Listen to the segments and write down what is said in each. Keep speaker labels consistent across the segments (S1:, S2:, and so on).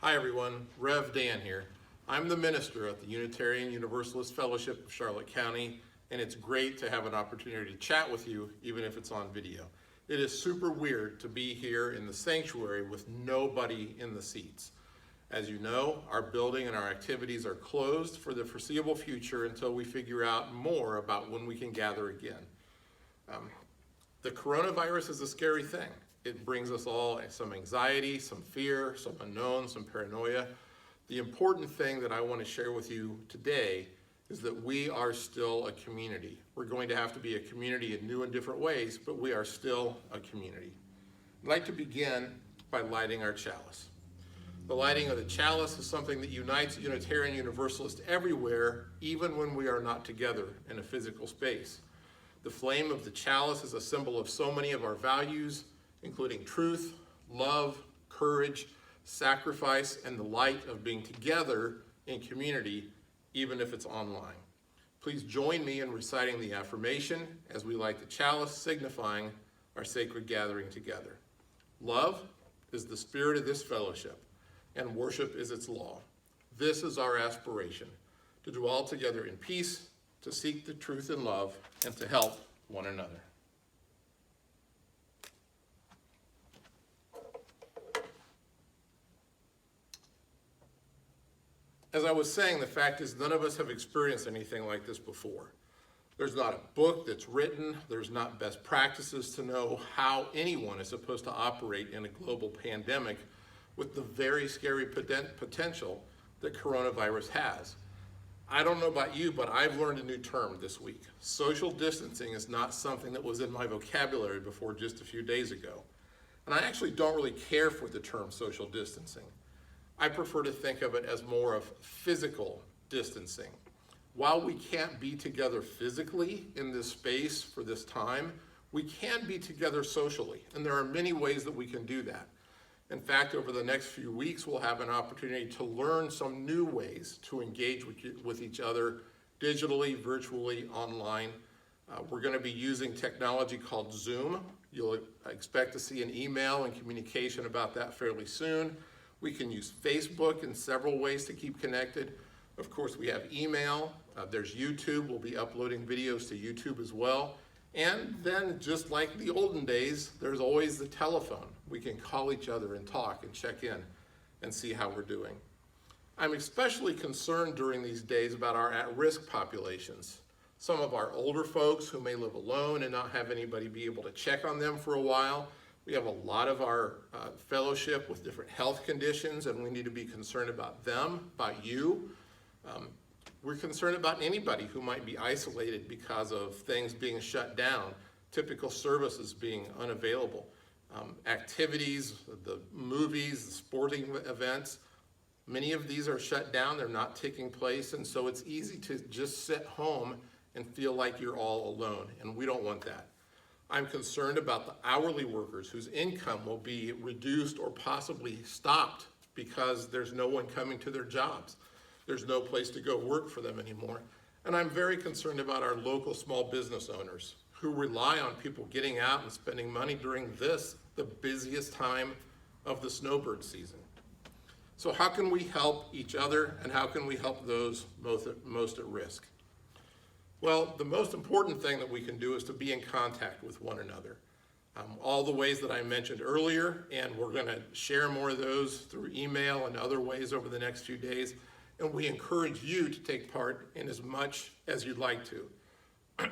S1: Hi everyone, Rev Dan here. I'm the minister at the Unitarian Universalist Fellowship of Charlotte County, and it's great to have an opportunity to chat with you, even if it's on video. It is super weird to be here in the sanctuary with nobody in the seats. As you know, our building and our activities are closed for the foreseeable future until we figure out more about when we can gather again. The coronavirus is a scary thing. It brings us all some anxiety, some fear, some unknown, some paranoia. The important thing that I want to share with you today is that we are still a community. We're going to have to be a community in new and different ways, but we are still a community. I'd like to begin by lighting our chalice. The lighting of the chalice is something that unites Unitarian Universalists everywhere, even when we are not together in a physical space. The flame of the chalice is a symbol of so many of our values, including truth, love, courage, sacrifice, and the light of being together in community, even if it's online. Please join me in reciting the affirmation as we light the chalice, signifying our sacred gathering together. Love is the spirit of this fellowship, and worship is its law. This is our aspiration, to dwell together in peace, to seek the truth in love, and to help one another. As I was saying, the fact is none of us have experienced anything like this before. There's not a book that's written, there's not best practices to know how anyone is supposed to operate in a global pandemic with the very scary potential that coronavirus has. I don't know about you, but I've learned a new term this week. Social distancing is not something that was in my vocabulary before just a few days ago. And I actually don't really care for the term social distancing. I prefer to think of it as more of physical distancing. While we can't be together physically in this space for this time, we can be together socially, and there are many ways that we can do that. In fact, over the next few weeks, we'll have an opportunity to learn some new ways to engage with each other digitally, virtually, online. We're going to be using technology called Zoom. You'll expect to see an email and communication about that fairly soon. We can use Facebook in several ways to keep connected. Of course, we have email. There's YouTube. We'll be uploading videos to YouTube as well. And then, just like the olden days, there's always the telephone. We can call each other and talk and check in and see how we're doing. I'm especially concerned during these days about our at-risk populations. Some of our older folks who may live alone and not have anybody be able to check on them for a while. We have a lot of our fellowship with different health conditions, and we need to be concerned about them, about you. We're concerned about anybody who might be isolated because of things being shut down, typical services being unavailable, activities, the movies, the sporting events. Many of these are shut down, they're not taking place, and so it's easy to just sit home and feel like you're all alone, and we don't want that. I'm concerned about the hourly workers whose income will be reduced or possibly stopped because there's no one coming to their jobs. There's no place to go work for them anymore. And I'm very concerned about our local small business owners who rely on people getting out and spending money during this, the busiest time of the snowbird season. So how can we help each other, and how can we help those most at risk? Well, the most important thing that we can do is to be in contact with one another. All the ways that I mentioned earlier, and we're going to share more of those through email and other ways over the next few days. And we encourage you to take part in as much as you'd like to.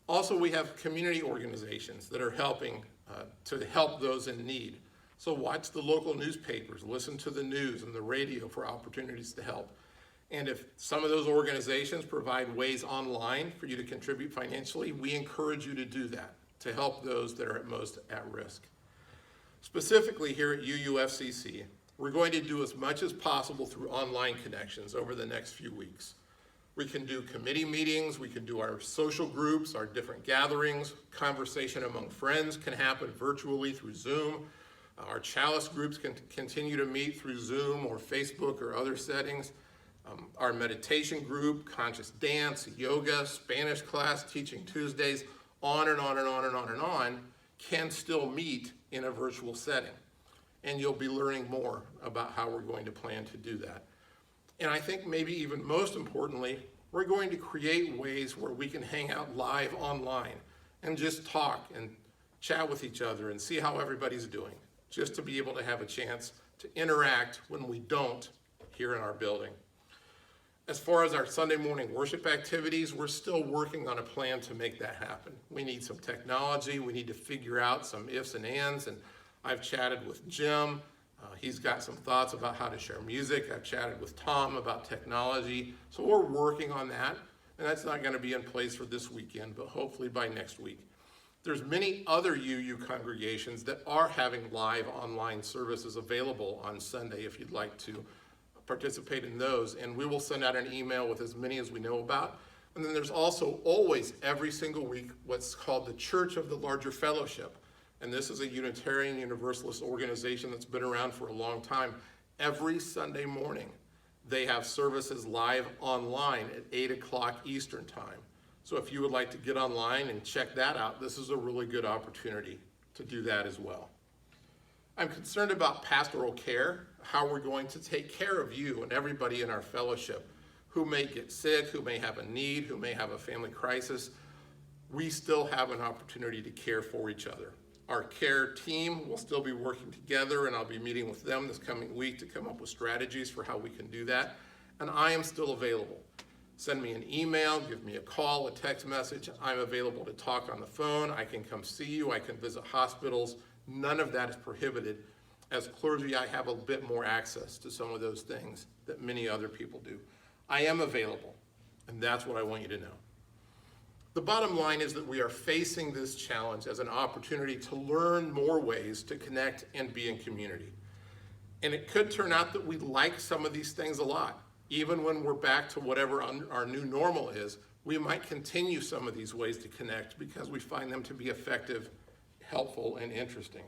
S1: Also, we have community organizations that are helping to help those in need. So watch the local newspapers, listen to the news and the radio for opportunities to help. And if some of those organizations provide ways online for you to contribute financially, we encourage you to do that to help those that are at most at risk. Specifically here at UUFCC, we're going to do as much as possible through online connections over the next few weeks. We can do committee meetings, we can do our social groups, our different gatherings, conversation among friends can happen virtually through Zoom. Our chalice groups can continue to meet through Zoom or Facebook or other settings. Our meditation group, conscious dance, yoga, Spanish class, Teaching Tuesdays, on and on and on and on and on, can still meet in a virtual setting. and you'll be learning more about how we're going to plan to do that. And I think maybe even most importantly, we're going to create ways where we can hang out live online and just talk and chat with each other and see how everybody's doing, just to be able to have a chance to interact when we don't here in our building. As far as our Sunday morning worship activities, we're still working on a plan to make that happen. We need some technology, we need to figure out some ifs and ands, and I've chatted with Jim. He's got some thoughts about how to share music. I've chatted with Tom about technology. So we're working on that, and that's not going to be in place for this weekend, but hopefully by next week. There's many other UU congregations that are having live online services available on Sunday if you'd like to participate in those, and we will send out an email with as many as we know about. And then there's also always, every single week, what's called the Church of the Larger Fellowship. And this is a Unitarian Universalist organization that's been around for a long time. Every Sunday morning, they have services live online at 8 o'clock Eastern time. So if you would like to get online and check that out, this is a really good opportunity to do that as well. I'm concerned about pastoral care, how we're going to take care of you and everybody in our fellowship who may get sick, who may have a need, who may have a family crisis. We still have an opportunity to care for each other. Our care team will still be working together, and I'll be meeting with them this coming week to come up with strategies for how we can do that. And I am still available. Send me an email, give me a call, a text message. I'm available to talk on the phone. I can come see you. I can visit hospitals. None of that is prohibited. As clergy, I have a bit more access to some of those things that many other people do. I am available, and that's what I want you to know. The bottom line is that we are facing this challenge as an opportunity to learn more ways to connect and be in community. And it could turn out that we like some of these things a lot. Even when we're back to whatever our new normal is, we might continue some of these ways to connect because we find them to be effective, helpful, and interesting.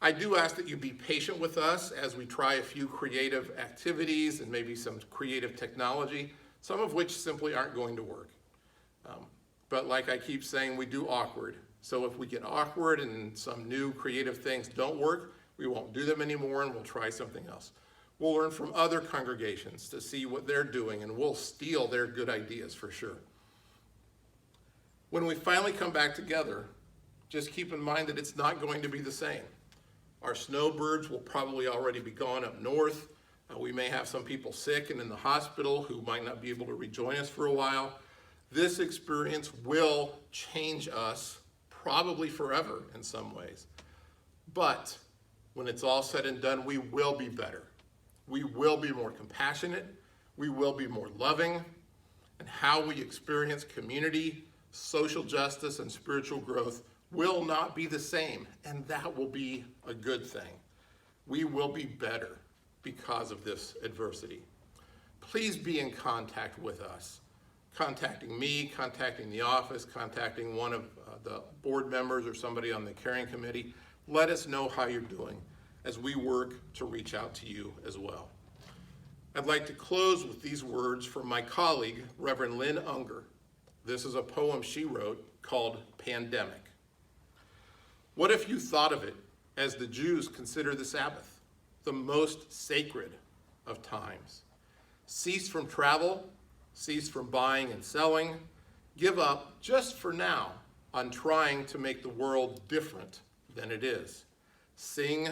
S1: I do ask that you be patient with us as we try a few creative activities and maybe some creative technology, some of which simply aren't going to work. But like I keep saying, we do awkward. So if we get awkward and some new creative things don't work, we won't do them anymore and we'll try something else. We'll learn from other congregations to see what they're doing, and we'll steal their good ideas for sure. When we finally come back together, just keep in mind that it's not going to be the same. Our snowbirds will probably already be gone up north. We may have some people sick and in the hospital who might not be able to rejoin us for a while. This experience will change us probably forever in some ways. But when it's all said and done, we will be better. We will be more compassionate. We will be more loving. And how we experience community, social justice, and spiritual growth will not be the same. And that will be a good thing. We will be better because of this adversity. Please be in contact with us. Contacting me, contacting the office, contacting one of the board members or somebody on the caring committee. Let us know how you're doing as we work to reach out to you as well. I'd like to close with these words from my colleague, Reverend Lynn Unger. This is a poem she wrote called Pandemic. What if you thought of it as the Jews consider the Sabbath, the most sacred of times? Cease from travel, cease from buying and selling, give up just for now on trying to make the world different than it is. Sing,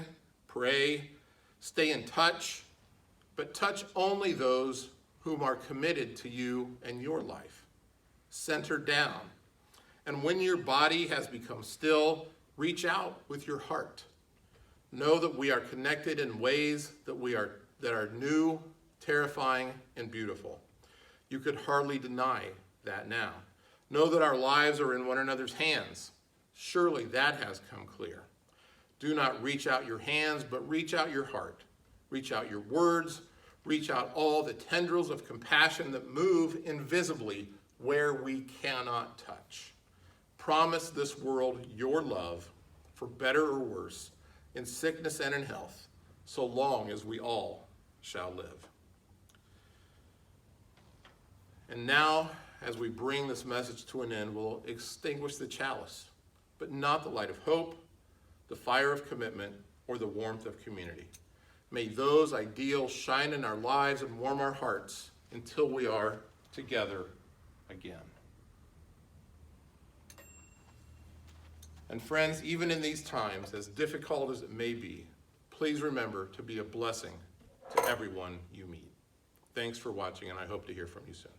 S1: pray, stay in touch, but touch only those whom are committed to you and your life. Center down, and when your body has become still, reach out with your heart. Know that we are connected in ways that are new, terrifying, and beautiful. You could hardly deny that now. Know that our lives are in one another's hands. Surely that has come clear. Do not reach out your hands, but reach out your heart. Reach out your words. Reach out all the tendrils of compassion that move invisibly where we cannot touch. Promise this world your love, for better or worse, in sickness and in health, so long as we all shall live. And now, as we bring this message to an end, we'll extinguish the chalice, but not the light of hope, the fire of commitment, or the warmth of community. May those ideals shine in our lives and warm our hearts until we are together again. And friends, even in these times, as difficult as it may be, please remember to be a blessing to everyone you meet. Thanks for watching, and I hope to hear from you soon.